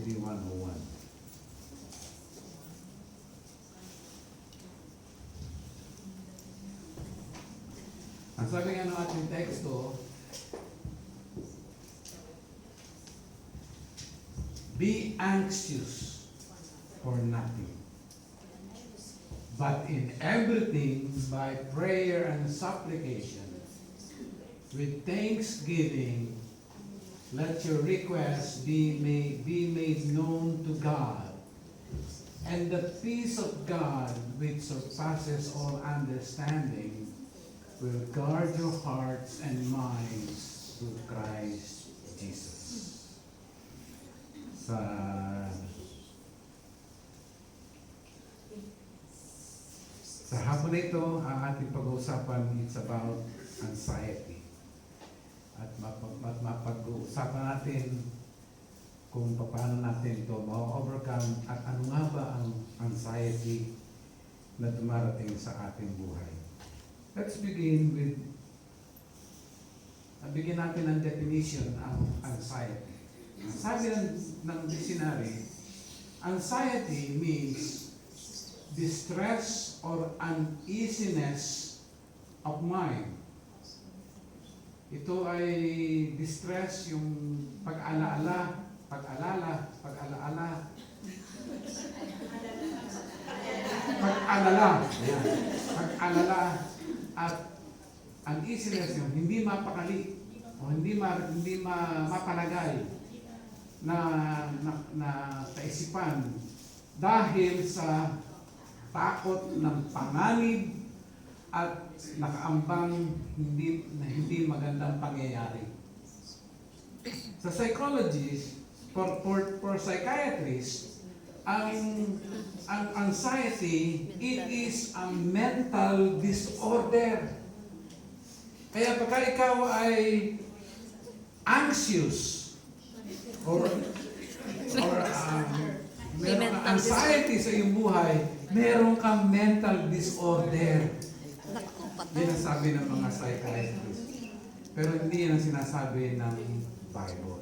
Anxiety 101. Ang sabi nga ng ating teksto, be anxious for nothing, but in everything by prayer and supplication, with thanksgiving, let your requests be made known to God, and the peace of God, which surpasses all understanding, will guard your hearts and minds through Christ Jesus. Sa hapon na ito, ang ating pag-uusapan is about anxiety. At mapag-uusapan natin kung paano natin ito ma-overcome at ano nga ba ang anxiety na dumarating sa ating buhay. Let's begin with, bigyan natin ng definition ang anxiety. Ang sabi ng dictionary, anxiety means distress or uneasiness of mind. Ito ay distress, yung pag-alala, at uneasiness, yung hindi mapakali o hindi mapalagay na kaisipan dahil sa takot ng panganib at nakaambang hindi magandang pangyayari. Sa psychologists, for psychiatrists, ang anxiety, it is a mental disorder. Kaya pagka ikaw ay anxious or meron kang anxiety sa iyong buhay, meron kang mental disorder. Yan ang sabi ng mga psychiatrists. Pero hindi yan ang sinasabi ng Bible.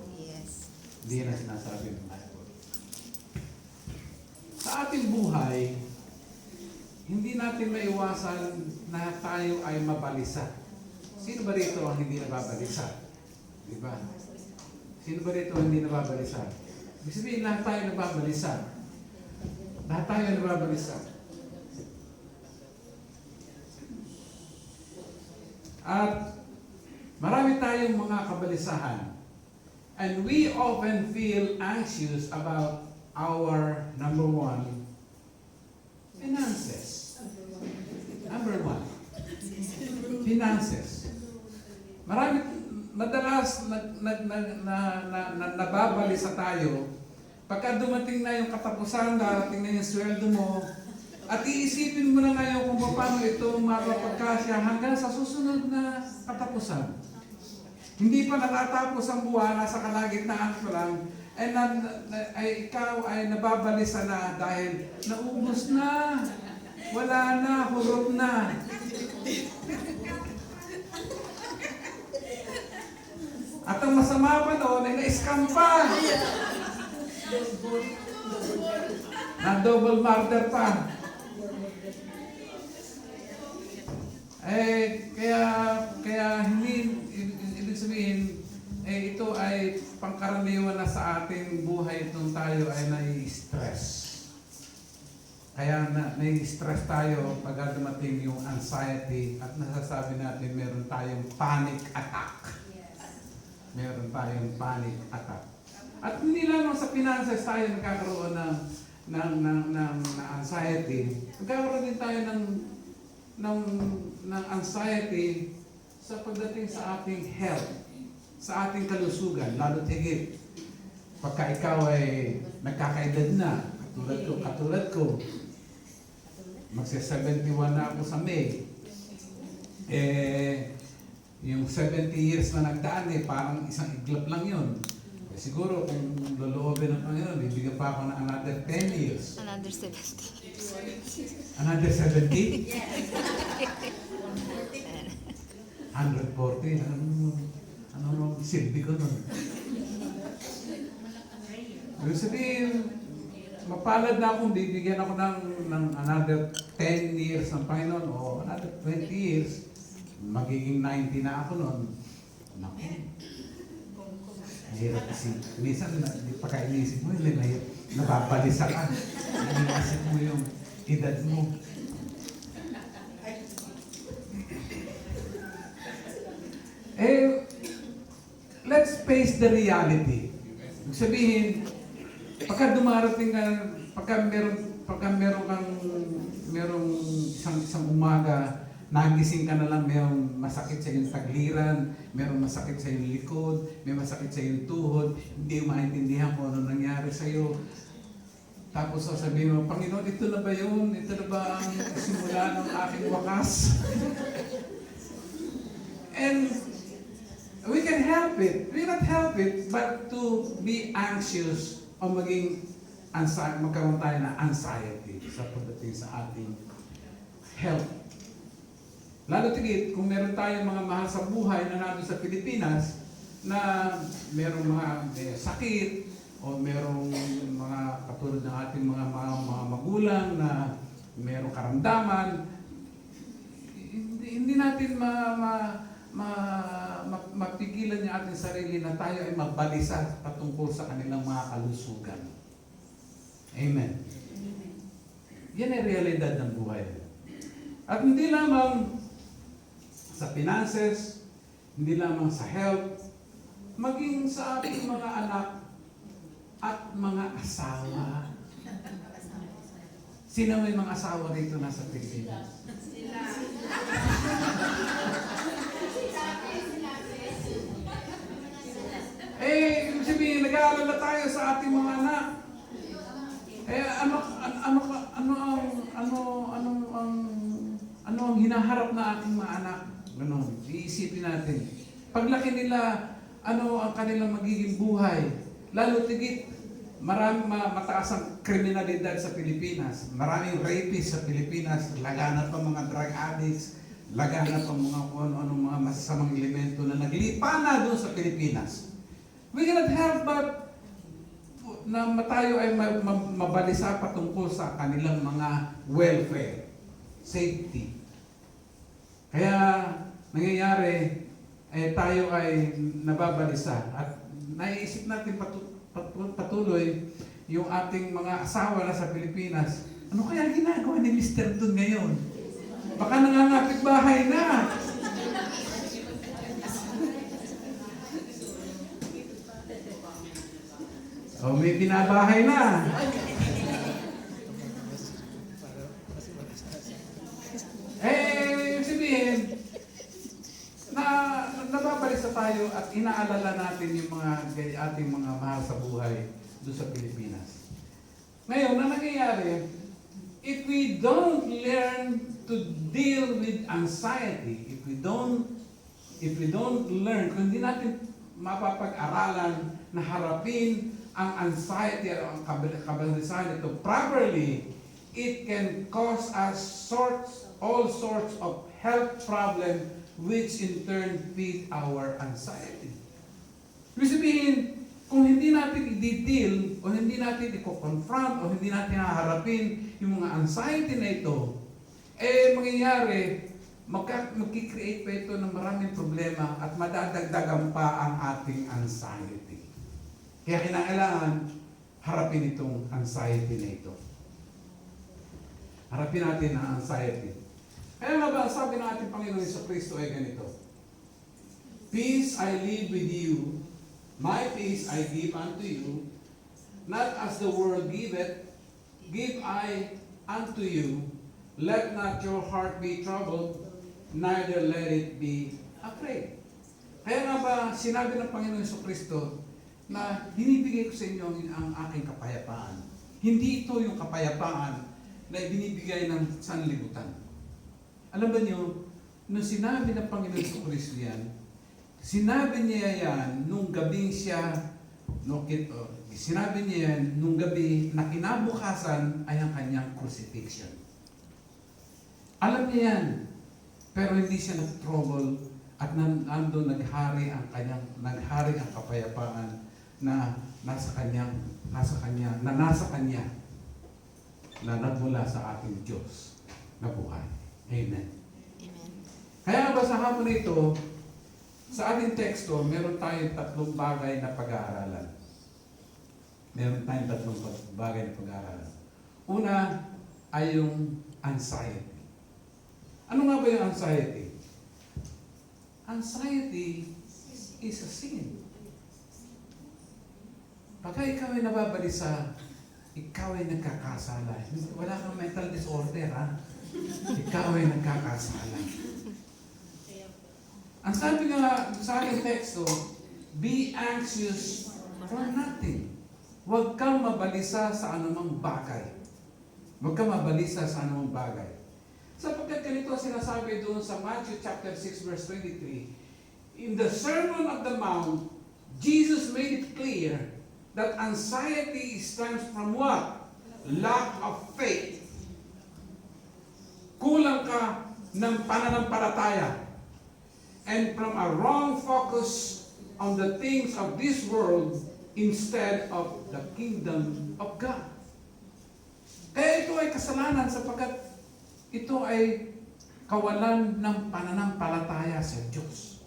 Hindi yan ang sinasabi ng Bible. Sa ating buhay, hindi natin maiwasan na tayo ay mabalisa. Sino ba rito ang hindi nababalisa? Diba? Sino ba rito ang hindi nababalisa? Ibig sabihin, lahat tayo nababalisa. Lahat tayo nababalisa. At marami tayong mga kabalisahan. And we often feel anxious about our number one, finances. Number one, finances. Madalas nababalisa tayo pagka dumating na yung katapusan, darating na yung sweldo mo, at iisipin mo na ngayon kung paano ito mapapagkasya hanggang sa susunod na katapusan. Hindi pa natatapos ang buwan, nasa kalagitnaan pa lang, ikaw ay nababalisa na dahil naubos na, wala na, hurot na. At ang masama pa doon ay na-scam pa. Na double murder pa. Kaya hindi, ibig sabihin, ito ay pangkaraniwan na sa ating buhay itong tayo ay nai-stress. Kaya nai-stress tayo pag dumating yung anxiety at nasasabi natin meron tayong panic attack. Meron tayong panic attack. At hindi lang sa finances tayo nagkakaroon ng anxiety. Nagkakaroon din tayo ng anxiety sa pagdating sa ating health, sa ating kalusugan, lalo tigit. Pagka ikaw ay nagkakaedad na, katulad ko, magse-71 na ako sa May. Yung 70 years na nagdaan parang isang iglap lang yun. Siguro kung loloobin ng Panginoon, bibigyan pa ako ng another 10 years. Another 70 years. Another 70? 140? Ano silbi ko nun? Ibig sabihin, mapalad na akong bibigyan ako ng another 10 years ng Panginoon o another 20 years, magiging 90 na ako noon. Naku. Mahirap kasi. Minsan, pagka-inisip mo, nababalisa ka. Inisip mo yung edad mo. Let's face the reality. Ibig sabihin, pagka dumarating ka, pagka merong isang umaga, nagising ka na lang, merong masakit sa iyong tagliran, merong masakit sa iyong likod, may masakit sa iyong tuhod, hindi mo maintindihan kung ano nangyari sa iyo. Tapos sasabihin mo, Panginoon, ito na ba yun? Ito na ba ang simula ng aking wakas? And we can help it. We cannot help it but to be anxious o magkaroon tayo ng anxiety sa pagdating sa ating health. Lalo tigit, kung meron tayong mga mahal sa buhay na nandun sa Pilipinas na merong mga sakit o merong mga katulad ng ating mga magulang na merong karamdaman, hindi natin mapigilan yung ating sarili na tayo ay magbalisa patungkol sa kanilang mga kalusugan. Amen. Yan ay realidad ng buhay. At hindi lamang sa finances, hindi lamang sa health, maging sa ating mga anak at mga asawa. Sino may mga asawa rito nasa Pilipinas? Ibig sabihin, nag-aalala tayo sa ating mga anak. Ano ang hinaharap na ating mga anak? Ganon, iisipin natin. Paglaki nila, ano ang kanilang magiging buhay? Lalo tigit, mataas ang kriminalidad sa Pilipinas. Maraming rapists sa Pilipinas. Laganap pa mga drug addicts. Laganap pa mga ano-anong mga masasamang elemento na naglipa na doon sa Pilipinas. We cannot help but na tayo ay mabalisa patungkol sa kanilang mga welfare, safety. Kaya nangyayari, tayo ay nababalisa at naiisip natin patuloy yung ating mga asawa na sa Pilipinas. Ano kaya ginagawa ni Mr. Dun ngayon? Baka nangangapit bahay na. O may binabahay na. Sabihin, nababalisa tayo at inaalala natin yung ating mga mahal sa buhay doon sa Pilipinas. Ngayon, na nangyayari, if we don't learn to deal with anxiety, if we don't learn, kung hindi natin mapapag-aralan na harapin ang anxiety at ang kabalisan ito properly, it can cause us all sorts of health problems which in turn feed our anxiety. Ibig sabihin, kung hindi natin i-deal o hindi natin i-confront o hindi natin haharapin yung mga anxiety na ito, mangyayari, magkikreate pa ito ng maraming problema at madadagdagan pa ang ating anxiety. Kaya kinakailangan harapin itong anxiety na ito. Harapin natin ang anxiety. Kaya nga ba, sabi ng ating Panginoon sa Kristo ay ganito, Peace I leave with you, my peace I give unto you, not as the world giveth, give I unto you, let not your heart be troubled, neither let it be afraid. Kaya nga ba, sinabi ng Panginoon sa Kristo, na binibigay ko sa inyo ang aking kapayapaan. Hindi ito yung kapayapaan na binibigay ng sanlibutan. Alam ba niyo, nung sinabi ng Panginoon sa Kristo yan, sinabi niya yan nung gabing siya, sinabi niya yan nung gabi na kinabukasan ay ang kanyang crucifixion. Alam niya yan, pero hindi siya nag-trouble at nandun naghari ang kapayapaan na nasa Kanya, na nagmula sa ating Diyos na buhay. Amen. Amen. Kaya ba sa hapon na ito, sa ating teksto, meron tayong tatlong bagay na pag-aaralan. Una ay yung anxiety. Ano nga ba yung anxiety? Anxiety is a sin. Pagka ikaw ay nababalisa, ikaw ay nagkakasala. Wala kang mental disorder, ha? Ikaw ay nagkakasala. Ang sabi nga sa aking teksto, be anxious for nothing. Huwag kang mabalisa sa anumang bagay. Huwag kang mabalisa sa anumang bagay. Sapagkat ganito sinasabi doon sa Matthew chapter 6 verse 23, in the Sermon of the Mount, Jesus made it clear that anxiety stems from what? Lack of faith. Kulang ka ng pananampalataya. And from a wrong focus on the things of this world instead of the kingdom of God. Kaya ito ay kasalanan sapagkat ito ay kawalan ng pananampalataya sa Diyos.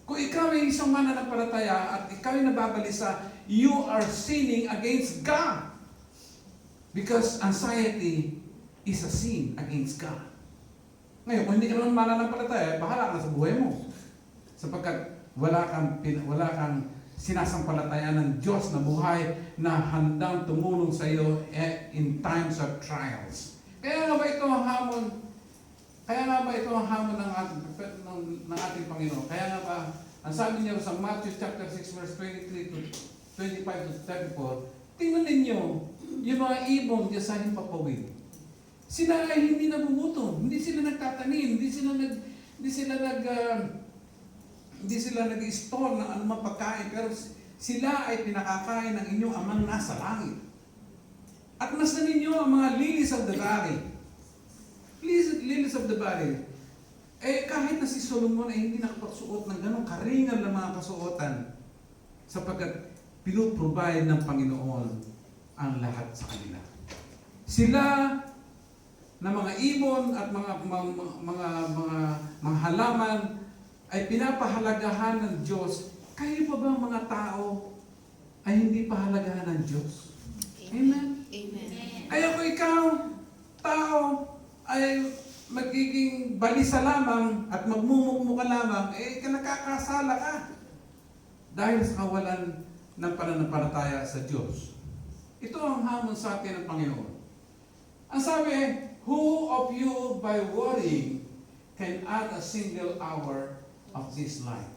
Kung ikaw ay isang mananampalataya at ikaw ay nababalisa, you are sinning against God. Because anxiety is a sin against God. Ngayon, kung hindi ka naman mananampalataya, bahala ka sa buhay mo. Sapagkat wala kang sinasampalataya ng Diyos na buhay na handang tumulong sa iyo in times of trials. Kaya nga ba ito ang hamon? Ng ating Panginoon? Kaya nga ba, ang sabi niya sa Matthew chapter 6 verse 23 to 25 to 34, tingnan ninyo, yung mga ibon diyan sa himpapawid. Sila ay hindi nabubuto, hindi sila nagtatanim, hindi sila nag-store ng anumang pagkain, pero sila ay pinakakain ng inyong amang nasa langit. At masdan ninyo ang mga lilies of the valley. Lilies of the valley. Kahit na si Solomon ay hindi nakapagsuot ng ganong karingal na mga kasuotan, sapagkat pinuprovide ng Panginoon ang lahat sa kanila. Sila na mga ibon at mga halaman ay pinapahalagahan ng Diyos. Kayo pa ba mga tao ay hindi pahalagahan ng Diyos? Amen? Amen. Kaya kung ikaw, tao, ay magiging balisa lamang at magmumukmuka lamang, nakakasala ka. Dahil sa kawalan ng pananampalataya sa Diyos. Ito ang hamon sa atin ng Panginoon. Ang sabi, who of you by worrying can add a single hour of this life?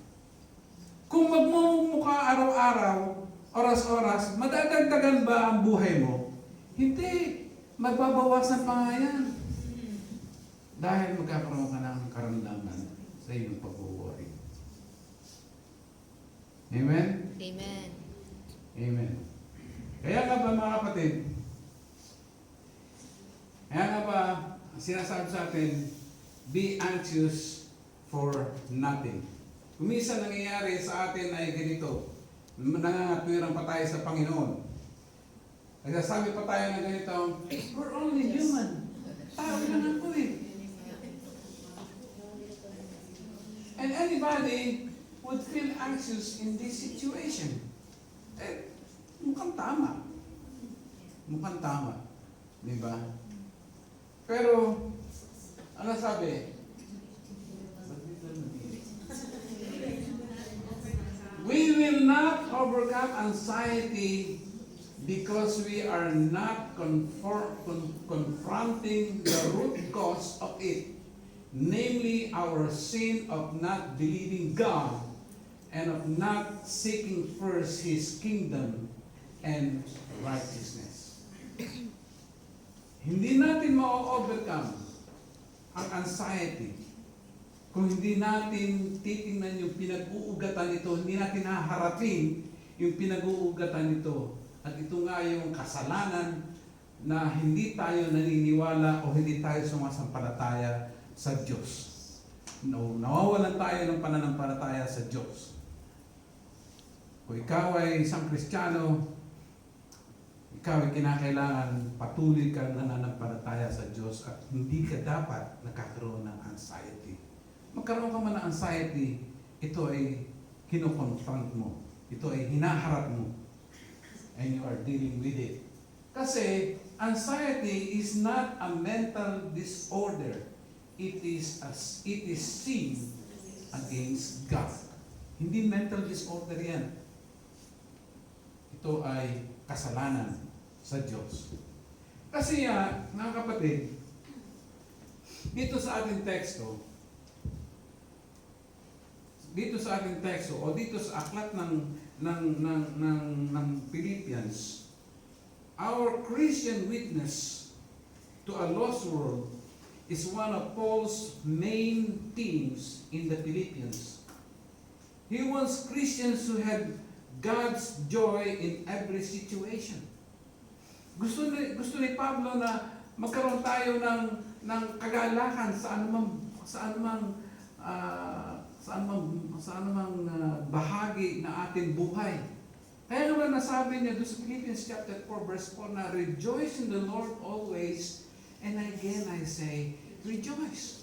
Kung magmumukha araw-araw, oras-oras, madadagdagan ba ang buhay mo? Hindi. Magbabawasan pa nga yan. Dahil magkakaroon ka ng karamdaman sa iyong pag-worry. Amen? Amen. Amen. Kaya nga ba mga kapatid, sinasabi sa atin, be anxious for nothing. Kumisa nangyayari sa atin ay ganito, nangangatwirang pa tayo sa Panginoon. Nagsasabi pa tayo na ganito, we're only human. Tao lang ako eh. And anybody would feel anxious in this situation. Mukhang tama. Mukhang tama. Di ba? Pero, ano sabi? We will not overcome anxiety because we are not confronting the root cause of it, namely our sin of not believing God and of not seeking first His kingdom and righteousness. Hindi natin ma-overcome ang anxiety kung hindi natin titingnan yung pinag-uugatan nito, hindi natin haharapin yung pinag-uugatan nito. At ito nga yung kasalanan na hindi tayo naniniwala o hindi tayo sumasampalataya sa Diyos. Nawawalan tayo ng pananampalataya sa Diyos. Kung ikaw ay isang Kristiyano, ikaw ay kinakailangan patuloy kang nananampalataya sa Diyos at hindi ka dapat nakakaroon ng anxiety. Magkaroon ka man ng anxiety, ito ay kinoconfront mo. Ito ay hinaharap mo. And you are dealing with it. Kasi anxiety is not a mental disorder. It is sin against God. Hindi mental disorder yan. Ito ay kasalanan sa Diyos. Kasi mga kapatid, dito sa ating teksto, o dito sa aklat ng Philippians, our Christian witness to a lost world is one of Paul's main themes in the Philippians. He wants Christians to have God's joy in every situation. Gusto ni Pablo na magkaroon tayo ng kagalakan sa anumang bahagi na ating buhay. Kaya naman nasabi niya doon sa Philippians chapter 4 verse 4 na rejoice in the Lord always, and again I say rejoice.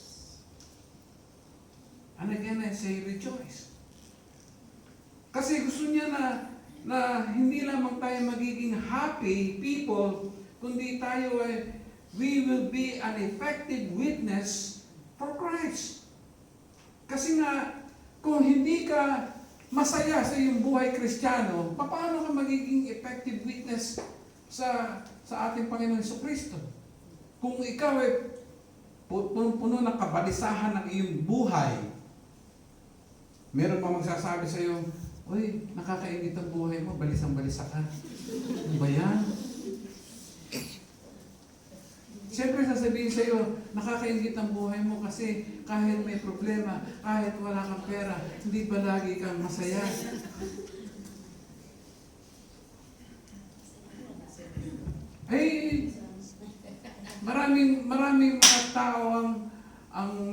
And again I say rejoice. Kasi gusto niya na hindi lamang tayo magiging happy people, kundi tayo we will be an effective witness for Christ. Kasi nga, kung hindi ka masaya sa iyong buhay Kristiyano, paano ka magiging effective witness sa ating Panginoon Jesucristo? Kung ikaw ay puno ng kabalisahan ng iyong buhay, meron pa magsasabi sa iyo, uy, nakakaingit ang buhay mo, balisang-balisa ka. Ano ba yan? Siyempre sasabihin sa iyo, nakakaingit ang buhay mo kasi kahit may problema, kahit wala kang pera, hindi ba lagi kang masaya? Ay, maraming mga tao ang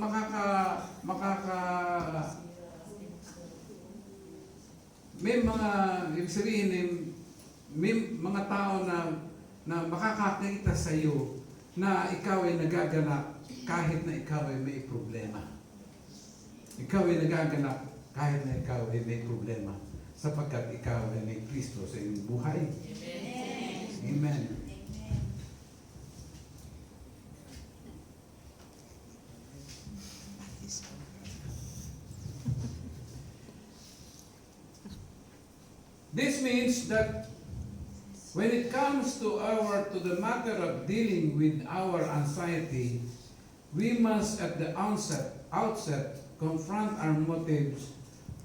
may mga, ibig sabihin, may mga tao na makakakita sa iyo na ikaw ay nagaganap kahit na ikaw ay may problema. Ikaw ay nagaganap kahit na ikaw ay may problema sapagkat ikaw ay may Kristo sa iyong buhay. Amen. Amen. This means that when it comes to the matter of dealing with our anxiety, we must at the outset confront our motives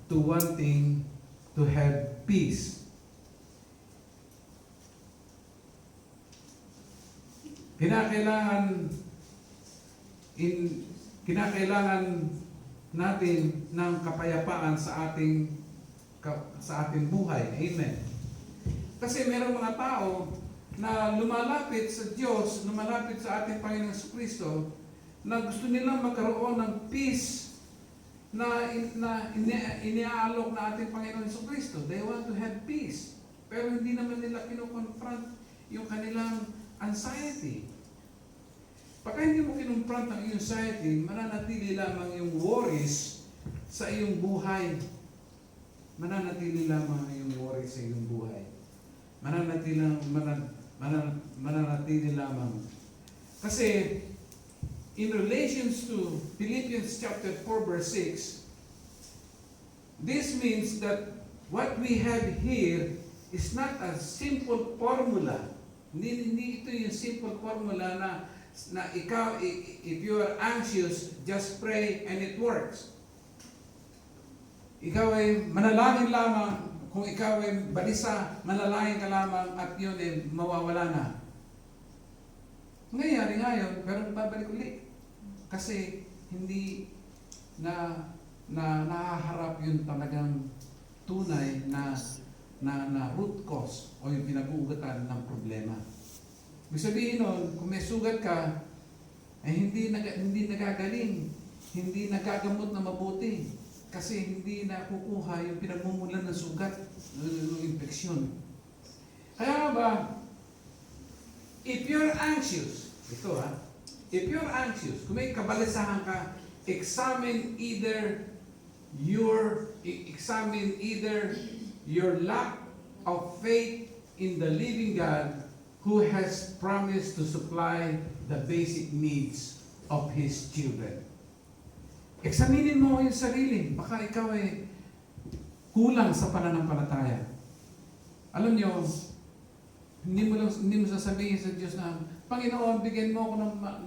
to wanting to have peace. Kinakailangan natin ng kapayapaan sa ating buhay. Amen. Kasi mayroong mga tao na lumalapit sa Diyos, lumalapit sa ating Panginoon Jesucristo, na gusto nilang magkaroon ng peace na iniaalok na ating Panginoon Jesucristo. They want to have peace. Pero hindi naman nila kinoconfront yung kanilang anxiety. Pagka hindi mo kinonfront ang iyong anxiety, mananatili lamang yung worries sa iyong buhay. Mananatili lamang yung worries sa iyong buhay. Mananatili lamang. Kasi, in relations to Philippians chapter 4 verse 6, this means that what we have here is not a simple formula. Hindi ito yung simple formula na ikaw, if you are anxious, just pray and it works. Ikaw ay manalangin lamang, kung ikaw ay balisa, manalangin ka lamang at yun ay mawawala na. Nangyayari ngayon, pero babalik ulit. Kasi hindi na nahaharap yung talagang tunay na root cause o yung pinag-uugatan ng problema. Ibig sabihin nun, kung may sugat ka, ay hindi nagagaling, hindi nagagamot na mabuti. Kasi hindi nakukuha yung pinagmumulan ng ng sugat, ng infeksyon. Kaya ba, if you're anxious, if you're anxious, kung may kabalisahan ka, examine either your lack of faith in the living God who has promised to supply the basic needs of His children. Examinin mo yung sarili. Baka ikaw ay kulang sa pananampalataya. Alam nyo, hindi mo sasabihin sa Diyos na, Panginoon, bigyan mo ako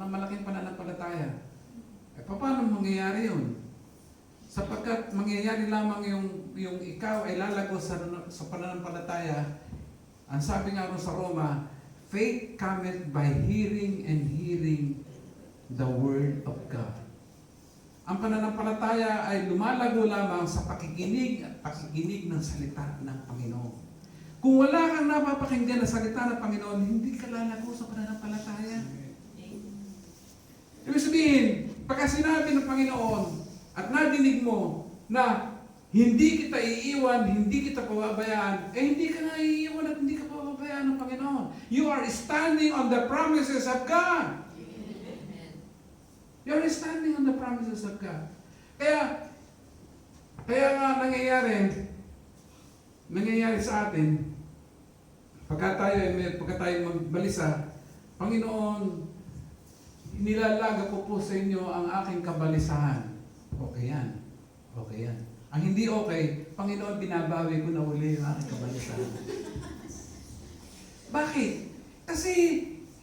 ng malaking pananampalataya. Paano mangyayari yun? Sapagkat mangyayari lamang yung ikaw ay lalago sa pananampalataya. Ang sabi nga sa Roma, faith cometh by hearing and hearing the Word of God. Ang pananampalataya ay lumalago lamang sa pakikinig at pakikinig ng salita ng Panginoon. Kung wala kang napapakinggan na salita ng Panginoon, hindi ka lalago sa pananampalataya. Ibig sabihin, pagka sinabi ng Panginoon at nadinig mo na hindi kita iiwan, hindi kita pababayaan, hindi ka na iiwan at hindi ka pababayaan ng Panginoon. You are standing on the promises of God. You are standing on the promises of God. Kaya nga nangyayari sa atin, pagka tayo magbalisa, Panginoon, nilalaga ko po sa inyo ang aking kabalisahan. Okay yan. Ang hindi okay, Panginoon, binabawi ko na uli yung aking kabalisahan. Bakit? Kasi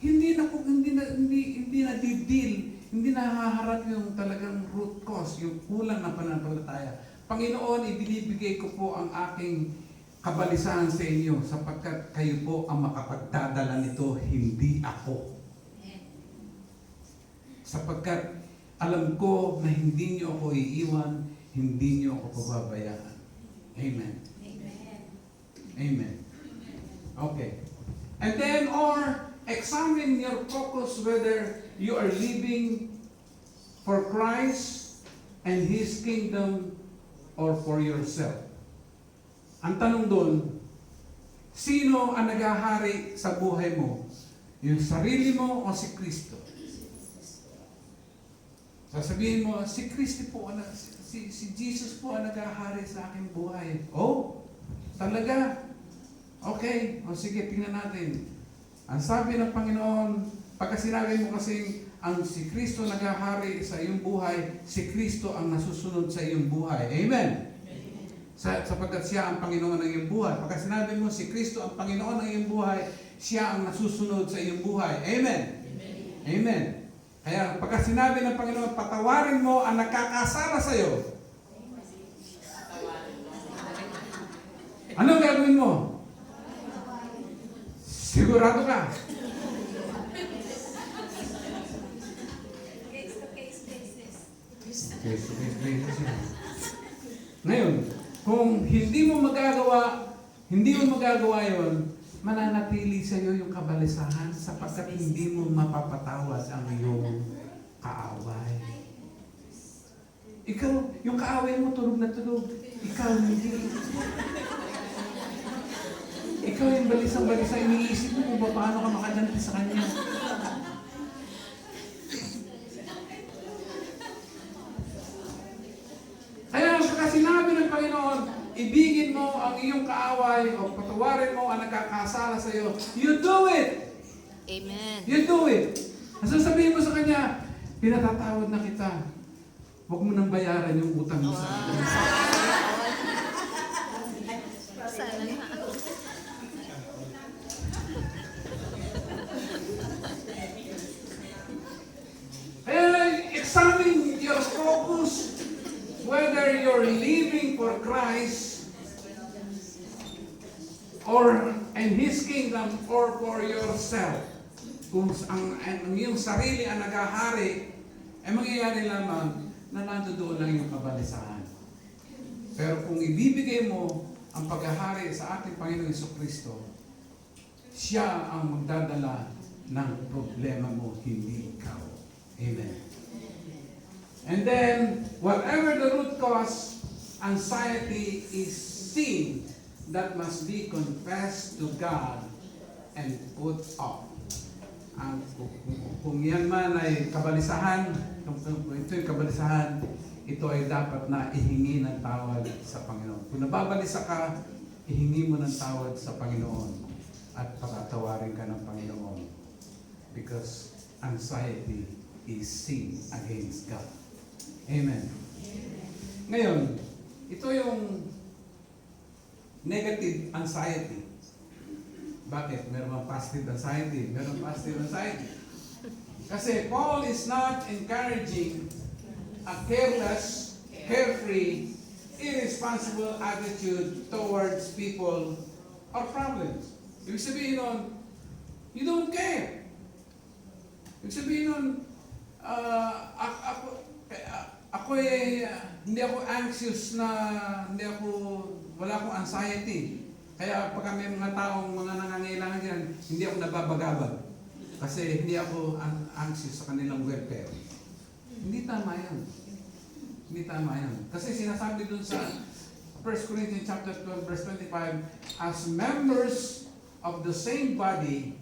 hindi na deal, hindi nahaharap yung talagang root cause, yung kulang na pananampalataya. Panginoon, ibinibigay ko po ang aking kabalisahan sa inyo sapagkat kayo po ang makapagdadala nito, hindi ako. Sapagkat alam ko na hindi niyo ako iiwan, hindi niyo ako pababayaan. Amen. Amen. Okay. And then, or examine your focus whether you are living for Christ and His kingdom or for yourself. Ang tanong doon, sino ang naghahari sa buhay mo? Yung sarili mo o si Kristo? Sasabihin mo, si Kristo po, si Jesus po ang naghahari sa aking buhay. Oh, talaga? Okay, o sige, tingnan natin. Ang sabi ng Panginoon, pagka sinabi mo kasing ang si Kristo naghahari sa iyong buhay, si Kristo ang nasusunod sa iyong buhay. Amen? Sapagkat siya ang Panginoon ng iyong buhay. Pagka sinabi mo si Kristo ang Panginoon ng iyong buhay, siya ang nasusunod sa iyong buhay. Amen? Amen. Kaya pagka sinabi ng Panginoon, patawarin mo ang nagkakasala sa iyo. Anong gagawin mo? Sigurado ka. Ngayon, kung hindi mo magagawa yon, mananatili sa iyo yung kabalisahan sapagkat hindi mo mapapatawad ang iyong kaaway. Ikaw, yung kaaway mo tulog na tulog. Ikaw hindi. Ikaw yung balisang-balisa, iniisip mo kung paano ka makaganti sa kanya. Kaya pagka sinabi ng Panginoon, ibigin mo ang iyong kaaway o patawarin mo ang nagkakasala sa iyo, you do it! Amen. You do it! Sasabihin mo sa kanya, pinatatawad na kita. Huwag mo nang bayaran yung utang mo sa akin. Sana nga. Examine your focus whether you're living for Christ or in His kingdom or for yourself. Kung ang iyong sarili ang naghahari, ay mangyayari lamang na nandoon lang yung kabalisahan. Pero kung ibibigay mo ang paghahari sa ating Panginoong Jesucristo, siya ang magdadala ng problema mo, hindi ikaw. Amen. And then, whatever the root cause, anxiety is sin that must be confessed to God and put off. Kung yan man ay kabalisahan, kung ito ay kabalisahan, ito ay dapat na ihingi ng tawad sa Panginoon. Kung nababalisa ka, ihingi mo ng tawad sa Panginoon at patatawarin ka ng Panginoon. Because anxiety is sin against God. Amen. Ngayon, ito yung negative anxiety. Bakit? Meron positive anxiety. Meron positive anxiety. Kasi Paul is not encouraging a careless, carefree, irresponsible attitude towards people or problems. Ibig sabihin nun, you don't care. Ibig sabihin nun, hindi ako anxious na, wala akong anxiety. Kaya pagka may mga taong mga nangangailangan dyan, hindi ako nababagabag. Kasi hindi ako anxious sa kanilang welfare. Hindi tama yan. Hindi tama yan. Kasi sinasabi dun sa 1 Corinthians chapter 12, verse 25, as members of the same body,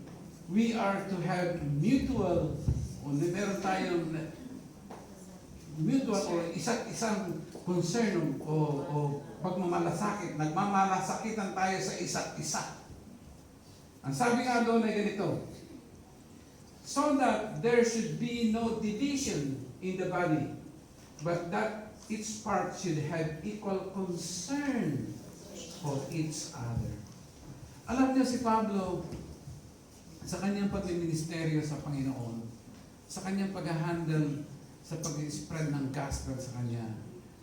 we are to have mutual, meron tayong mutual o isang concern o pagmamalasakit. Nagmamalasakitan tayo sa isa't isa. Ang sabi nga doon ay ganito, so that there should be no division in the body, but that each part should have equal concern for each other. Alam niyo si Pablo, sa kanyang pagministeryo sa Panginoon, sa kanyang pag-handle sa pag-spread ng gospel sa kanya,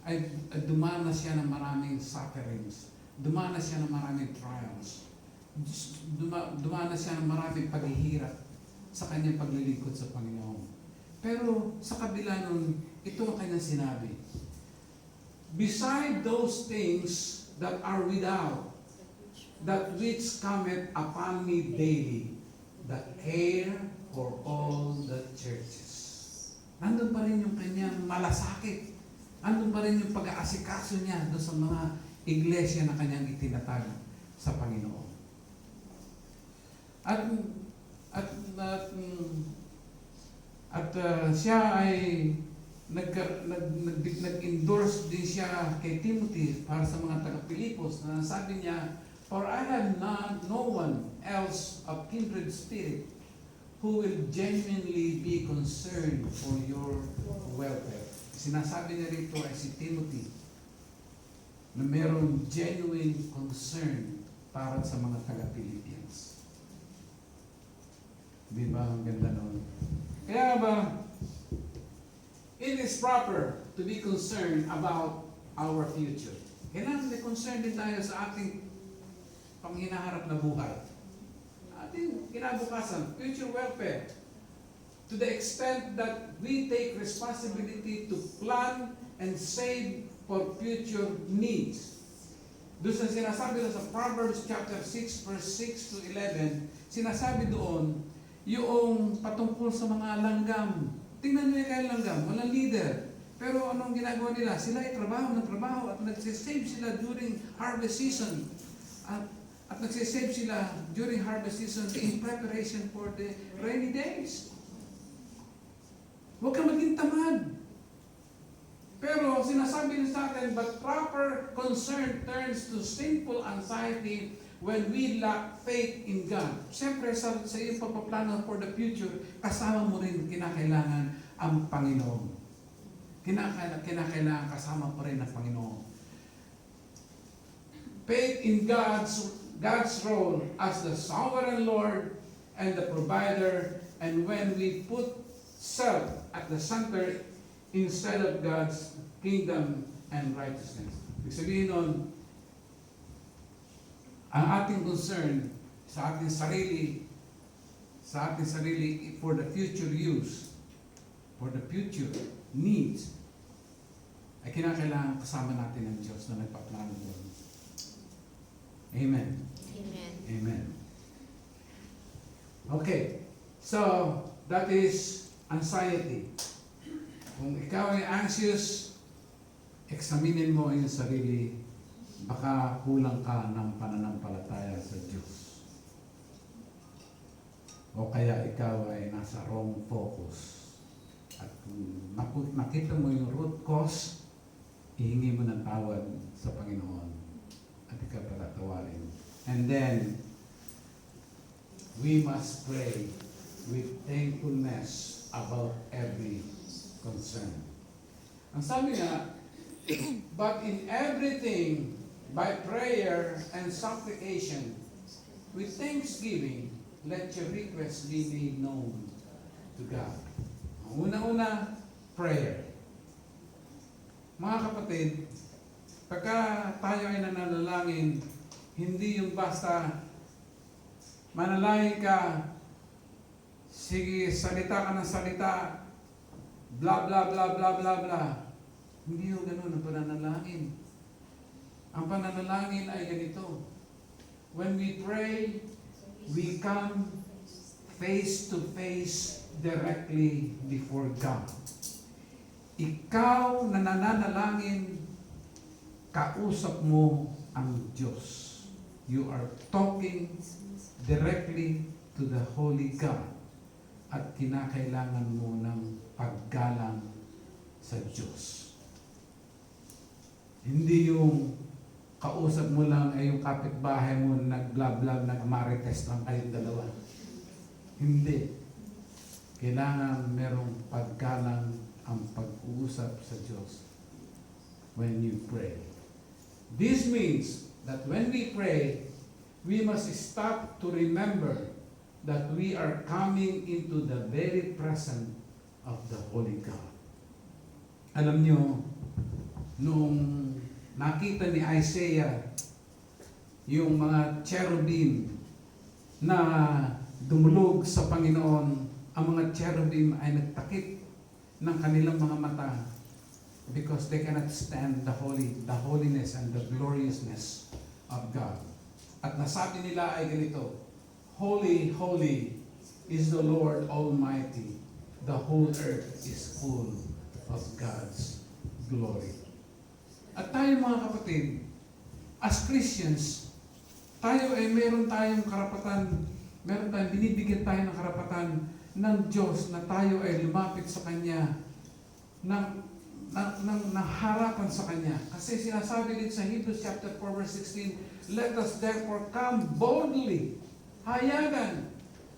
ay dumanas siya ng maraming sufferings, dumanas siya ng maraming trials, dumanas siya ng maraming paghihirap sa kanyang paglilingkod sa Panginoon. Pero sa kabila nun, ito ang kanyang sinabi, beside those things that are without, that which cometh upon me daily, the care for all the churches. Nandun pa rin yung kanyang malasakit. Nandun pa rin yung pag-aasikaso niya doon sa mga iglesia na kanyang itinatag sa Panginoon. Siya ay nag-endorse din siya kay Timothy para sa mga taga-Pilipos na sabi niya, for I have no one else of kindred spirit who will genuinely be concerned for your welfare. Sinasabi niya rito ay si Timothy na mayroong genuine concern para sa mga taga-Philippines. Di ba ang ganda noon? Kaya ba, it is proper to be concerned about our future. Kailangan may concern din tayo sa ating panghinaharap na buhay. Ating kinabukasan, future welfare. To the extent that we take responsibility to plan and save for future needs. Doon sa sinasabi doon sa Proverbs chapter 6 verse 6 to 11, sinasabi doon yung patungkol sa mga langgam. Tingnan nyo yung kaya langgam, walang leader. Pero anong ginagawa nila? Sila ay trabaho ng trabaho at nagsisave sila during harvest season. At nagsisave sila during harvest season in preparation for the rainy days. Huwag ka maging tamad. Pero sinasabi niya sa atin, but proper concern turns to sinful anxiety when we lack faith in God. Siyempre, sa iyong pagpaplano for the future, kasama mo rin kinakailangan ang Panginoon. Kinakailangan kasama pa rin ang Panginoon. Faith in God's role as the sovereign Lord and the provider, and when we put self at the center instead of God's kingdom and righteousness. Ibig sabihin nun, ang ating concern sa ating sarili for the future use, for the future needs, ay kinakailangan kasama natin ang Diyos na nagpaplano doon. Amen. Amen. Amen. Okay. So, that is anxiety. Kung ikaw ay anxious, examinin mo ang iyong sarili baka kulang ka ng pananampalataya sa Diyos. O kaya ikaw ay nasa wrong focus. At kung nakita mo yung root cause, ihingi mo ng tawad sa Panginoon at ikaw patatawarin. And then, we must pray with thankfulness about every concern. Ang sabi nga, but in everything, by prayer and supplication, with thanksgiving, let your requests be made known to God. Ang una-una, prayer. Mga kapatid, pagka tayo ay nananalangin, hindi yung basta manalangin ka, sige, salita ka ng salita, bla bla bla bla bla bla. Hindi yung ganun ang pananalangin. Ang pananalangin ay ganito. When we pray, we come face to face directly before God. Ikaw na nananalangin, kausap mo ang Diyos. You are talking directly to the Holy God at kinakailangan mo ng paggalang sa Diyos. Hindi yung kausap mo lang ay yung kapitbahay mo nag-blab-blab, nag-marites lang kayong dalawa. Hindi. Kailangan merong paggalang ang pag-uusap sa Diyos when you pray. This means that when we pray, we must stop to remember that we are coming into the very presence of the Holy God. Alam nyo, nung nakita ni Isaiah yung mga cherubim na dumulog sa Panginoon, ang mga cherubim ay nagtakip ng kanilang mga mata because they cannot stand the holiness and the gloriousness of God. At nasabi nila ay ganito, Holy, holy is the Lord Almighty. The whole earth is full of God's glory. At tayo mga kapatid, as Christians, tayo ay meron tayong karapatan, binibigyan tayo ng karapatan ng Diyos na tayo ay lumapit sa Kanya ng harapan sa Kanya. Kasi sinasabi din sa Hebrews chapter 4 verse 16, let us therefore come boldly, hayagan,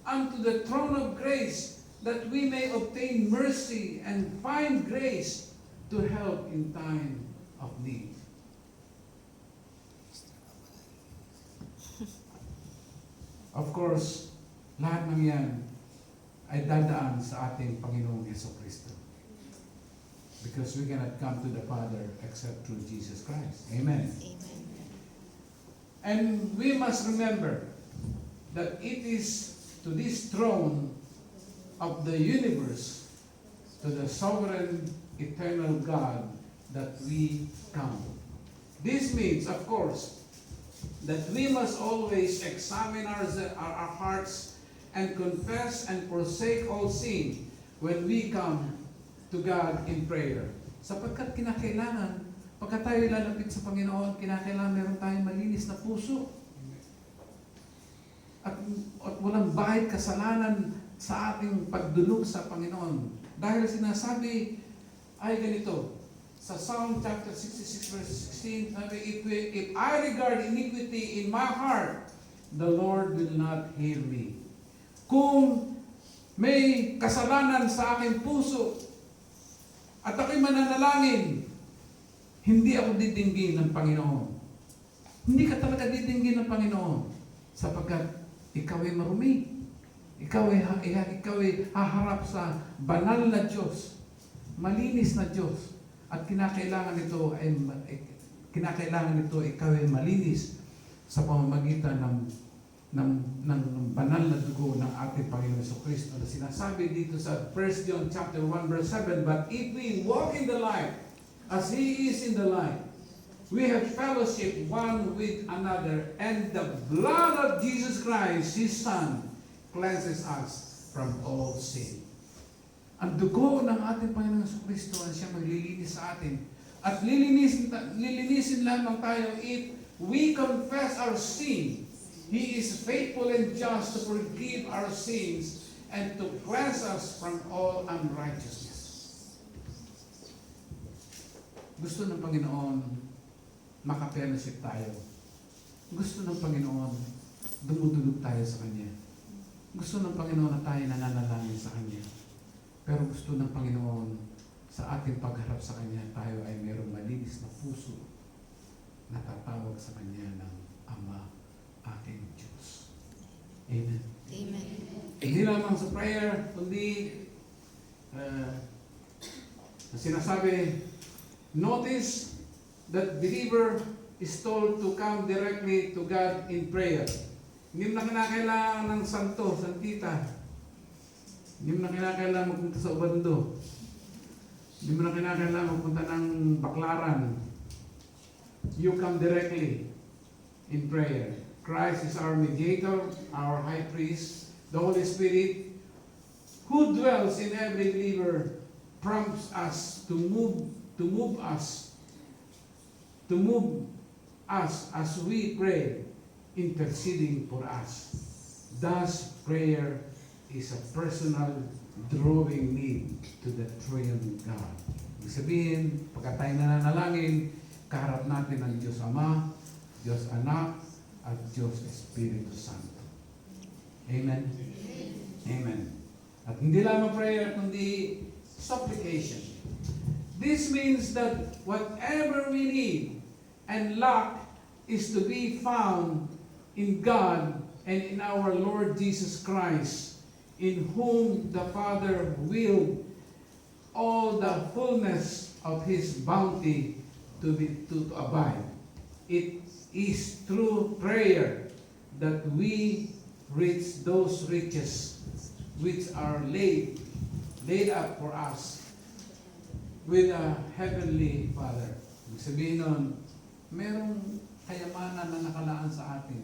unto the throne of grace, that we may obtain mercy and find grace to help in time of need. Of course, lahat ng yan ay dadaan sa ating Panginoong Jesucristo. Because we cannot come to the Father except through Jesus Christ. Amen. Amen. And we must remember that it is to this throne of the universe, to the sovereign, eternal God, that we come. This means, of course, that we must always examine our hearts and confess and forsake all sin when we come to God in prayer. Sapagkat kinakailangan, pagka tayo lalapit sa Panginoon, kinakailangan meron tayong malinis na puso. At walang bahid kasalanan sa ating pagdulog sa Panginoon. Dahil sinasabi ay ganito, sa Psalm chapter 66 verse 16, sabi, if I regard iniquity in my heart, the Lord will not hear me. Kung may kasalanan sa aking puso, at ako'y mananalangin, hindi ako didinggin ng Panginoon. Hindi ka talaga didinggin ng Panginoon, sapagkat ikaw ay marumi. Ikaw ay haharap sa banal na Diyos, malinis na Diyos. At kinakailangan nito ikaw ay malinis sa pamamagitan ng banal na dugo ng ating Panginoon Jesucristo. Na sinasabi dito sa 1 John chapter 1 verse 7, but if we walk in the light as He is in the light, we have fellowship one with another, and the blood of Jesus Christ, His Son, cleanses us from all sin. Ang dugo ng ating Panginoon Jesucristo ang siya maglilinis sa atin. At lilinisin lamang tayo if we confess our sin, He is faithful and just to forgive our sins and to cleanse us from all unrighteousness. Gusto ng Panginoon maka-fellowship tayo. Gusto ng Panginoon dumudulog tayo sa Kanya. Gusto ng Panginoon na tayo nananalangin sa Kanya. Pero gusto ng Panginoon sa ating pagharap sa Kanya, tayo ay mayroong malinis na puso na tatawag sa Kanya ng Ama, ating Diyos. Amen. Amen. Hindi lamang sa prayer, kundi sinasabi, notice that believer is told to come directly to God in prayer. Hindi mo na kinakailangan ng santo, santita. Hindi mo na kinakailangan magpunta sa ubando. Hindi mo na kinakailangan magpunta ng baklaran. You come directly in prayer. Christ is our mediator, our high priest. The Holy Spirit, who dwells in every believer, prompts us to move us as we pray, interceding for us. Thus, prayer is a personal drawing need to the throne of God. Ibig sabihin, pagka tayo nananalangin, kaharap natin ang Diyos Ama, Diyos Anak, at Diyos Espiritu Santo. Amen? Amen. At hindi lamang prayer, kundi supplication. This means that whatever we need and lack is to be found in God and in our Lord Jesus Christ, in whom the Father willed all the fullness of His bounty to abide. It is through prayer that we reach those riches which are laid up for us with a Heavenly Father. Ibig sabihin nun, merong kayamanan na nakalaan sa atin.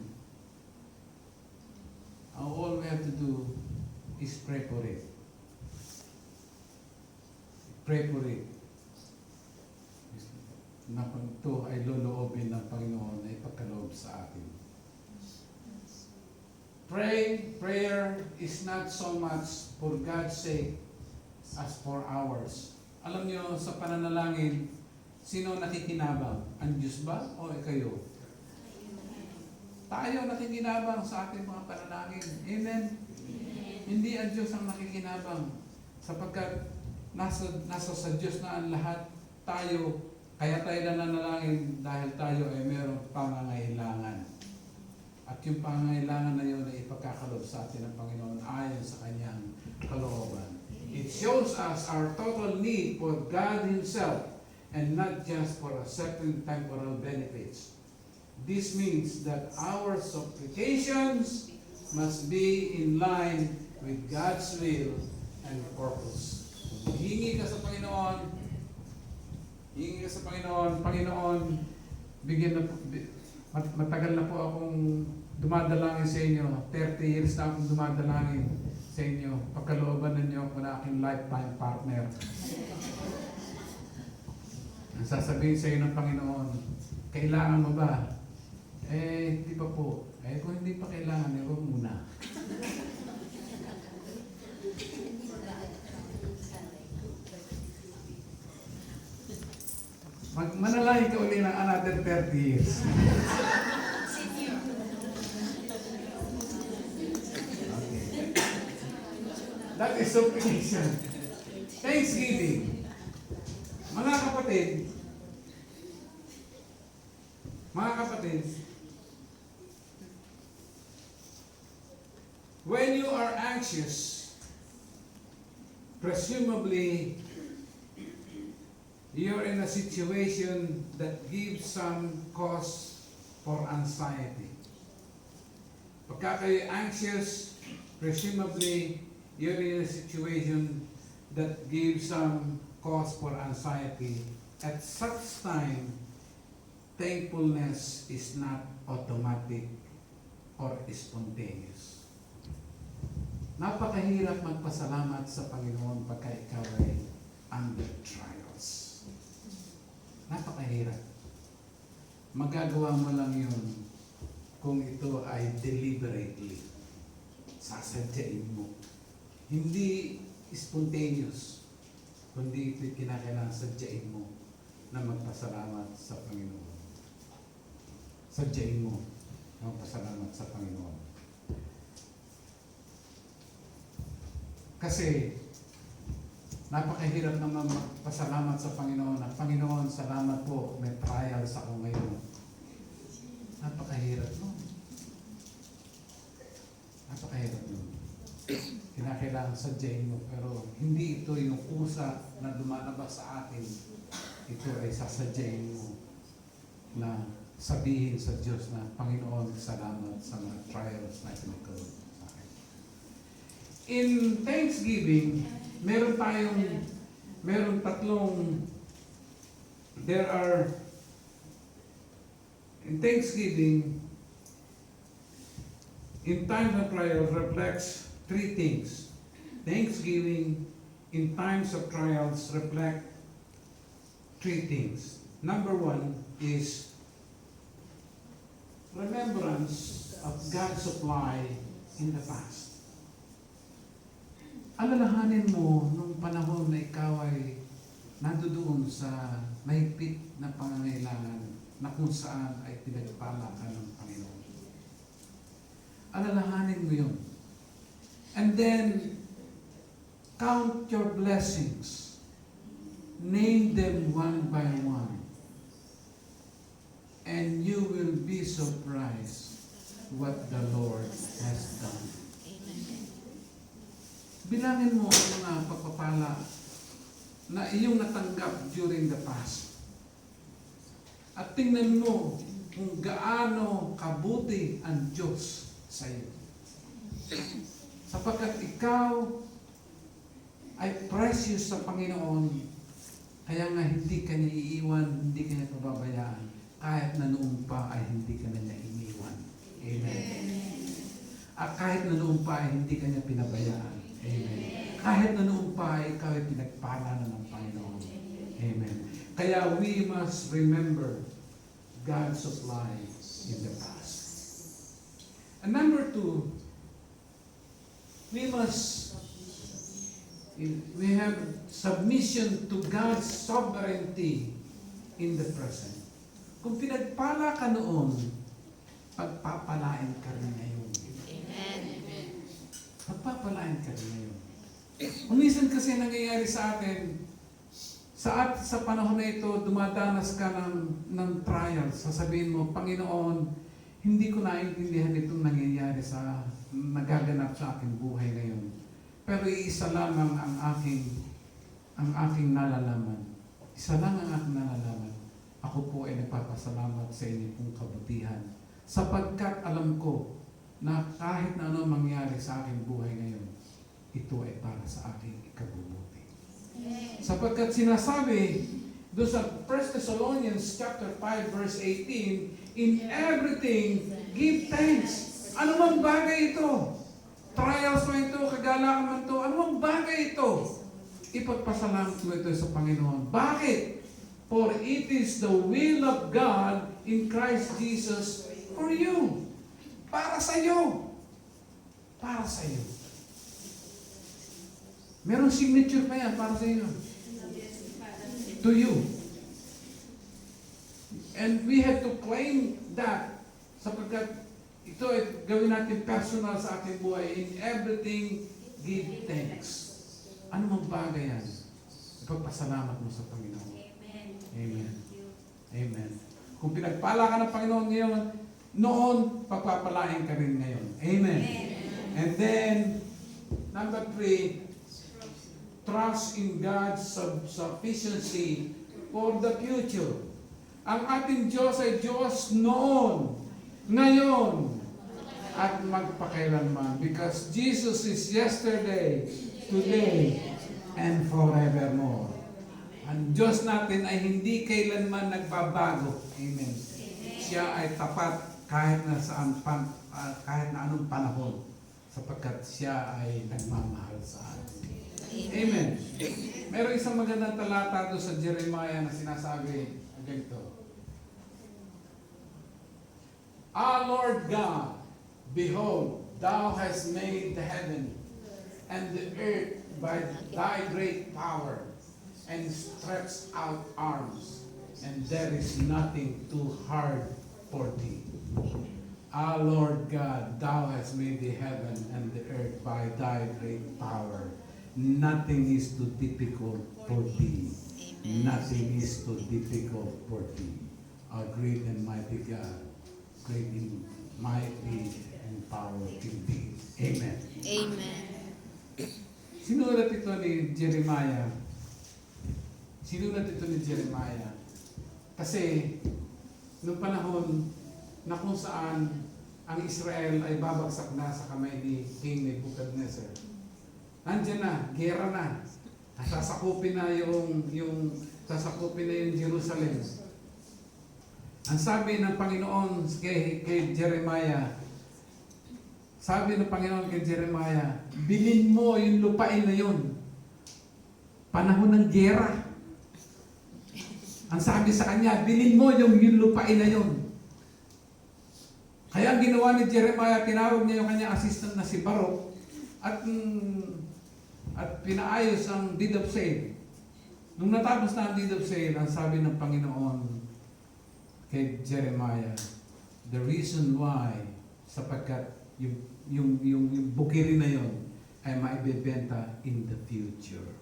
All we have to do is pray for it. Pray for it. Na kung ito ay loloobin ng Panginoon ay pagkaloob sa atin. Prayer is not so much for God's sake as for ours. Alam niyo, sa pananalangin, sino nakikinabang? Ang Diyos ba o kayo? Tayo nakikinabang sa ating mga panalangin. Amen? Hindi ang Diyos ang nakikinabang. Sapagkat nasa sa Diyos na ang lahat, tayo, kaya tayo nananalangin dahil tayo ay mayroong pangangailangan. At yung pangangailangan na yun ay ipagkakalob sa atin ng Panginoon ayon sa Kanyang kalooban. It shows us our total need for God Himself and not just for a certain temporal benefits. This means that our supplications must be in line with God's will and purpose. Hingi ka sa Panginoon, Panginoon, bigyan na po, matagal na po akong dumadalangin sa inyo. 30 years na akong dumadalangin sa inyo. Pagkalooban ninyo ako na aking lifetime partner. Ang sasabihin sa iyo ng Panginoon, kailangan mo ba? Hindi pa po. Kung hindi pa kailangan, huwag muna. Manalangin ka uli ng another 30 years. Okay. That is supplication. Thanksgiving. Mga kapatid, when you are anxious, presumably you're in a situation that gives some cause for anxiety. Pagka kayo anxious, presumably you're in a situation that gives some cause for anxiety. At such time, thankfulness is not automatic or spontaneous. Napakahirap magpasalamat sa Panginoon pagka ikaw ay under trials. Napakahirap. magagawa mo lang yun kung ito ay deliberately. Sasadyain mo. Hindi spontaneous, kundi ito'y kinakailangan sadyain mo na magpasalamat sa Panginoon. Sadyain mo na magpasalamat sa Panginoon. Kasi napakahirap naman magpasalamat sa Panginoon. Ang Panginoon, salamat po, may trials ako ngayon. Napakahirap nun. Napakahirap nun. Kinakailangan sadyain mo, pero hindi ito yung kusa na lumalabas sa atin. Ito ay sasadyain mo na sabihin sa Diyos na, Panginoon, salamat sa mga trials na pinagkaroon sa akin. In Thanksgiving, meron tatlong, in Thanksgiving, in times of trial reflects three things. Thanksgiving in times of trials reflect three things. Number one is remembrance of God's supply in the past. Alalahanin mo nung panahon na ikaw ay nandoon sa mahigpit na pangangailangan na kung saan ay pinagpala ka ng Panginoon. Alalahanin mo yun. And then, count your blessings. Name them one by one. And you will be surprised what the Lord has done. Amen. Bilangin mo ang mga pagpapala na iyong natanggap during the past. At tingnan mo kung gaano kabuti ang Diyos sa iyo. Sapagkat ikaw ay precious sa Panginoon, kaya nga hindi ka niya iiwan, hindi ka niya pababayaan, kahit na noon pa ay hindi ka na niya iniwan. Amen. At kahit na noon pa ay hindi ka niya pinabayaan. Amen. Kahit na noon pa ay ikaw ay pinagpala na ng Panginoon. Amen. Kaya we must remember God's supply in the past. And number two, we have submission to God's sovereignty in the present. Kung pinagpala ka noon, pagpapalain ka rin ngayon. Amen. Pagpapalain ka rin ngayon. Kung minsan kasi nangyayari sa atin, sa panahon na ito, dumadanas ka ng trials. Sasabihin mo, Panginoon, hindi ko naiintindihan itong nangyayari nagaganap sa aking buhay ngayon. Pero iisa lamang ang aking nalalaman. Isa lang ang aking nalalaman. Ako po ay nagpapasalamat sa inyo pong kabutihan. Sapagkat alam ko na kahit na ano mangyari sa aking buhay ngayon, ito ay para sa aking ikabubuti. Sapagkat sinasabi doon sa 1 Thessalonians chapter 5 verse 18, in everything give thanks. Ano mang bagay ito? Trials mo ito, kagalakan mo ito, ano mang bagay ito? Ipagpasalamat mo ito sa Panginoon. Bakit? For it is the will of God in Christ Jesus for you. Para sa iyo. Para sa iyo. Merong signature pa yan para sa iyo. To you. And we have to claim that sapagkat ito ay gawin natin personal sa ating buhay. In everything, give thanks. Ano mang bagay yan? Ipagpasalamat mo sa Panginoon. Amen. Amen. Kung pinagpala ka ng Panginoon ngayon, noon, pagpapalain ka rin ngayon. Amen. And then, number 3, trust in God's sufficiency for the future. Ang ating Diyos ay Diyos noon, ngayon, at magpakailanman. Because Jesus is yesterday, today, and forevermore. Ang Diyos natin ay hindi kailanman nagbabago. Amen. Siya ay tapat kahit na kahit na anong panahon, sapagkat siya ay nagmamahal sa atin. Amen. Meron isang magandang talata doon sa Jeremiah na sinasabi ganito. Ah, Lord God, behold, thou hast made the heaven and the earth by thy great power, and stretched out arms, and there is nothing too hard for thee. Ah, Lord God, thou hast made the heaven and the earth by thy great power. Nothing is too difficult for thee. Amen. Nothing is too difficult for thee. Our great and mighty God, great and mighty and powerful thee. Amen. Amen. Sinulat ito ni Jeremiah. Sinulat ito ni Jeremiah. Kasi, noong panahon na kung saan ang Israel ay babagsak na sa kamay ni King Nebuchadnezzar. Nandiyan na, gera na. Sasakupin na yung Jerusalem. Ang sabi ng Panginoon kay Jeremiah, sabi ng Panginoon kay Jeremiah, bilhin mo yung lupain na yun. Panahon ng gera. Ang sabi sa kanya, bilhin mo yung lupain na yun. Kaya ang ginawa ni Jeremiah, tinawag niya yung kanyang assistant na si Baruch at pinaayos ang deed of sale. Nung natapos na ang deed of sale, ang sabi ng Panginoon kay Jeremiah, the reason why, sapagkat yung bukiri na yon ay maibebenta in the future.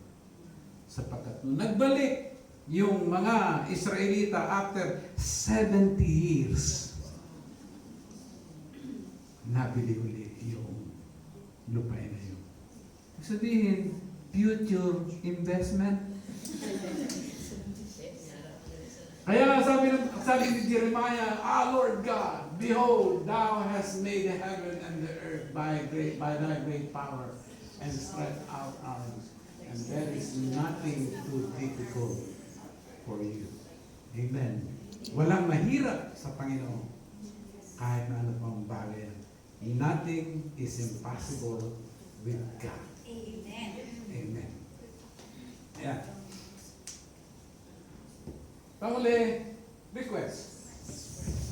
Sapagkat nung nagbalik yung mga Israelita after 70 years, nabili uli yung lupain na yun. Sabihin, future investment. Kaya sabi ni Jeremiah, Ah, Lord God, behold, thou hast made the heaven and the earth by thy great power, and spread out arms, and there is nothing too difficult for you. Amen. Walang mahirap sa Panginoon, kahit na ano pang bagay. Nothing is impossible with God. Amen. Amen. Yeah. Panguli, request.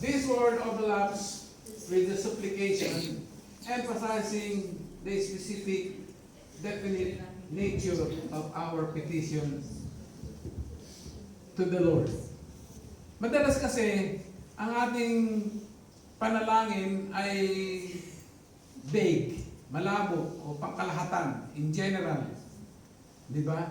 This word overlaps with the supplication, emphasizing the specific, definite nature of our petition to the Lord. Madalas kasi, ang ating panalangin ay vague, malabo, o pangkalahatan, in general. Di ba?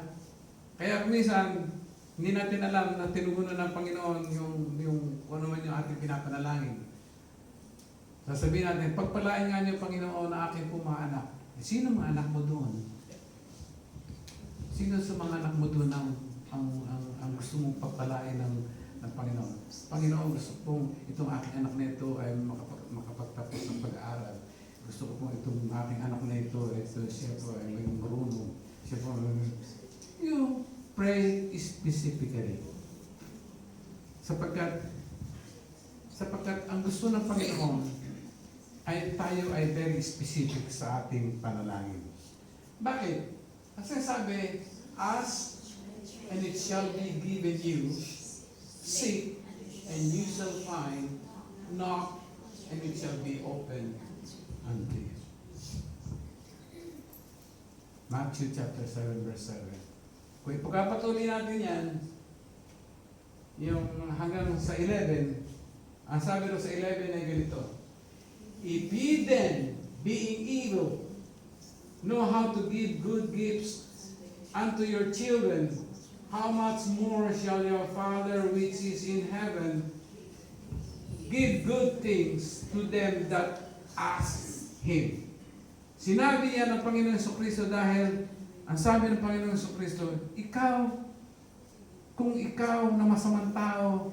Kaya minsan, hindi natin alam na tinugunan ng Panginoon yung kung ano man yung ating pinapanalangin. Sasabihin natin, pagpalain nga niyo, Panginoon, na aking pong mga anak. Sino mga anak mo doon? Sino sa mga anak mo doon ang gusto mong pagpalain ng Panginoon? Panginoon, gusto pong itong aking anak na ito ay makapagtapos ng pag-aaral. Gusto ko pong itong aking anak na ito siya po ay maging marunong. Siya po you pray specifically. Sapagkat ang gusto ng Panginoon ay tayo ay very specific sa ating panalangin. Bakit? Kasi sabi, ask and it shall be given you, seek and you shall find, knock and it shall be opened unto you. Matthew chapter 7 verse 7. Kung ipagpatuloy natin yan, yung hanggang sa 11, ang sabi ro sa 11 ay ganito, if ye then, being evil, know how to give good gifts unto your children, how much more shall your Father which is in heaven give good things to them that ask Him. Sinabi yan ng Panginoon Jesucristo dahil ang sabi ng Panginoon Jesucristo, kung ikaw na masamang tao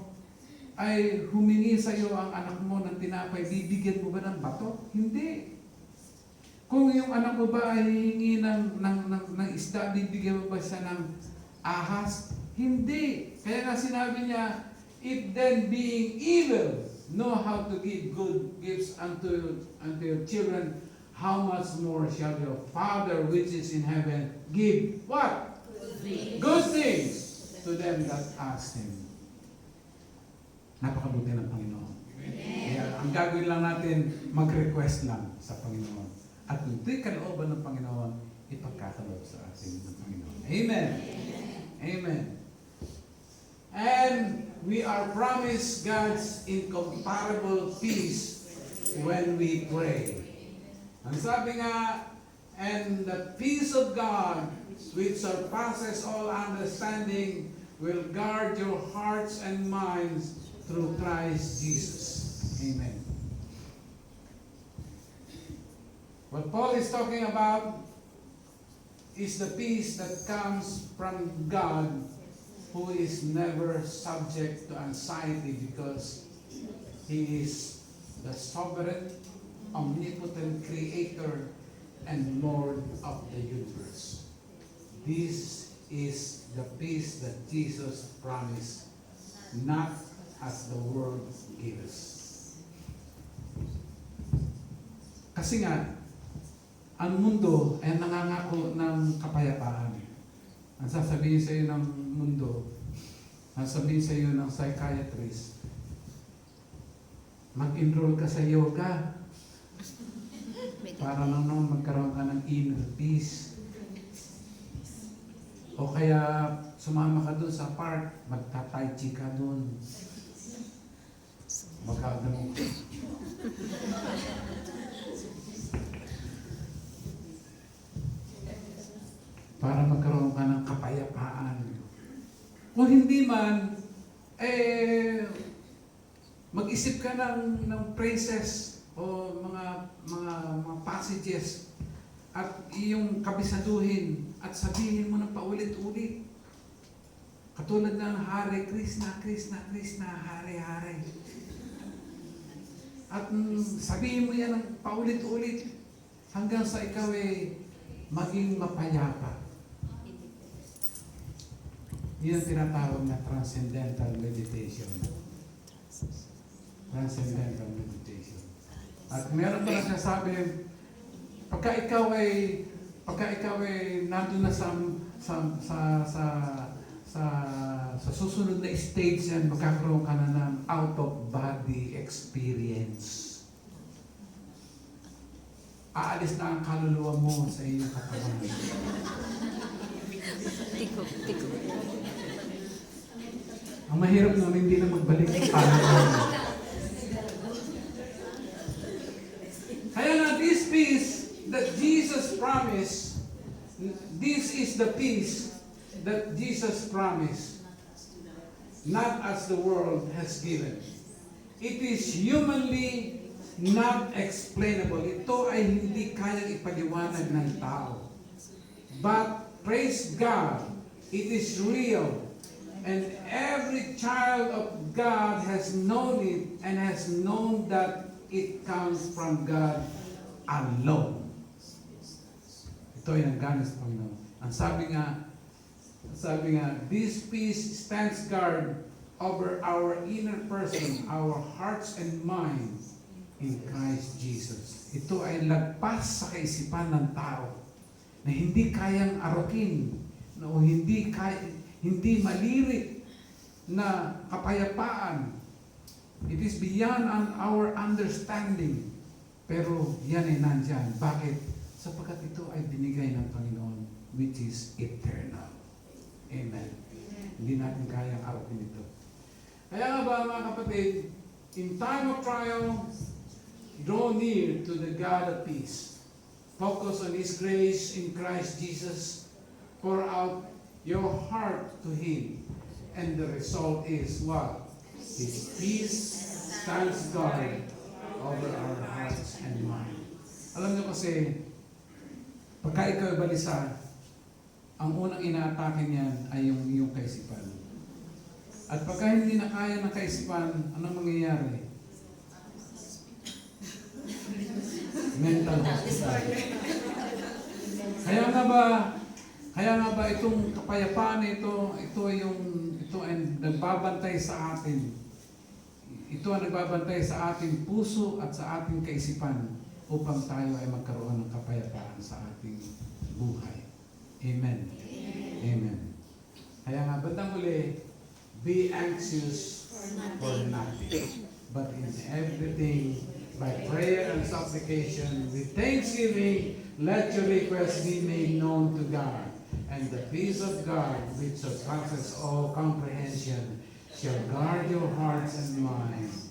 ay humingi sa iyo ang anak mo ng tinapay, bibigyan mo ba ng bato? Hindi. Kung yung anak mo ba ay hihingi ng isda, bibigyan mo ba siya ng ahas? Hindi. Kaya nga sinabi niya, if then being evil, know how to give good gifts unto your children, how much more shall your Father which is in heaven give what? Good things to them that ask Him. Napakabuti ng Panginoon. Kaya Ang gagawin lang natin, mag-request lang sa Panginoon. At kung ito'y kalooban ng Panginoon, ipagkakaloob sa atin ng Panginoon. Amen. Amen. And we are promised God's incomparable peace when we pray. Ang sabi nga, and the peace of God, which surpasses all understanding, will guard your hearts and minds through Christ Jesus. Amen. What Paul is talking about is the peace that comes from God, who is never subject to anxiety because He is the sovereign, omnipotent Creator and Lord of the universe. This is the peace that Jesus promised, not as the world gives. Kasi nga, ang mundo ay nangangako ng kapayapaan. Ang sasabihin sa iyo ng mundo, ang sasabihin sa iyo ng psychiatrist, mag-enroll ka sa yoga para lang naman magkaroon ka ng inner peace. O kaya sumama ka doon sa park, magta-tai chi ka doon. Magkagano ka. Para magkaroon ka ng kapayapaan. Kung hindi man, mag-isip ka ng phrases o mga passages at iyong kabisaduhin at sabihin mo ng paulit-ulit. Katulad ng Hare Krishna, Krishna, Krishna, Hare Hare. At sabihin mo yan ng paulit-ulit hanggang sa ikaw maging mapayapa. Yan ang tinatawag na transcendental meditation. Transcendental meditation. At meron pa lang sabi, pagka ikaw ay nandun na sa susunod na stage yan, magkakaroon ka na ng out-of-body experience. Aalis na ang kaluluwa mo sa iyong katawan. Tiko. Ang mahirap naman hindi na magbalik sa kaluluwa. Kaya nga, this peace that Jesus promised, this is the peace that Jesus promised, not as the world has given. It is humanly not explainable. Ito ay hindi kayang ipaliwanag ng tao. But praise God, it is real. And every child of God has known it and has known that it comes from God alone. Ito ay nanggaling sa Panginoon. Ang sabi nga, this peace stands guard over our inner person, our hearts and minds in Christ Jesus. Ito ay lagpas sa kaisipan ng tao na hindi kayang arukin o hindi malirik na kapayapaan. It is beyond our understanding. Pero yan ay nandyan. Bakit? Sapagkat ito ay binigay ng Panginoon, which is eternal. Amen. Hindi natin kayang arukin ito. Kaya nga ba mga kapatid, in time of trial, draw near to the God of peace. Focus on His grace in Christ Jesus. Pour out your heart to Him. And the result is what? His peace stands guard over our hearts and minds. Alam niyo kasi, pagka ikaw ay balisa, ang unang inaatake niyan ay yung iyong kaisipan. At pagka hindi na kaya ng kaisipan, anong mangyayari? Mental hospital. Kaya nga ba itong kapayapaan ito ay nagbabantay sa atin. Ito ang nagbabantay sa ating puso at sa ating kaisipan upang tayo ay magkaroon ng kapayapaan sa ating buhay. Amen. Amen. Kaya nga, bandang uli, be anxious for nothing. but in everything, by prayer and supplication, with thanksgiving, let your requests be made known to God. And the peace of God, which surpasses all comprehension, shall guard your hearts and minds